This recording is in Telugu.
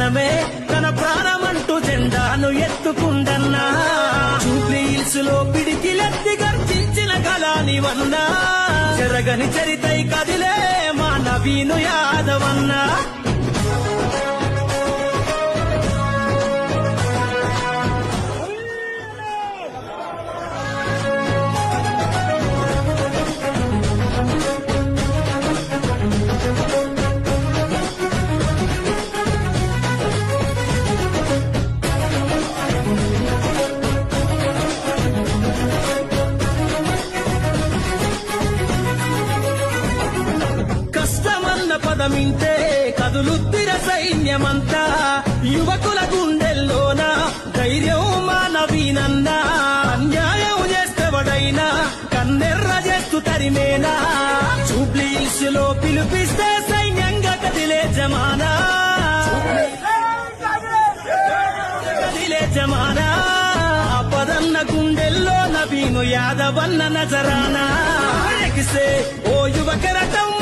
జనమే తన ప్రాణమంటూ జెండాను ఎత్తుకుందన్నా జూబ్లీ హిల్స్ లో పిడికిలెత్తి గర్జించిన కళాని వన్నా జరగని చరితై కదిలే మా నవీను యాదవన్నా పదమింటే కదులుద్దిర సైన్యమంతా యువకుల గుండెల్లోన ధైర్యం మానవీనన్నా అన్యాయం చేస్తేవడైనా కన్నెర్ర చేస్తూ తరిమేనా జూబ్లీ హిల్స్ లో పిలిపిస్తే సైన్యంగా కదిలే జమానా ఆపదన్న గుండెల్లో నవీను యాదవన్న నజరానా ఎగిసే ఓ యువ కెరటం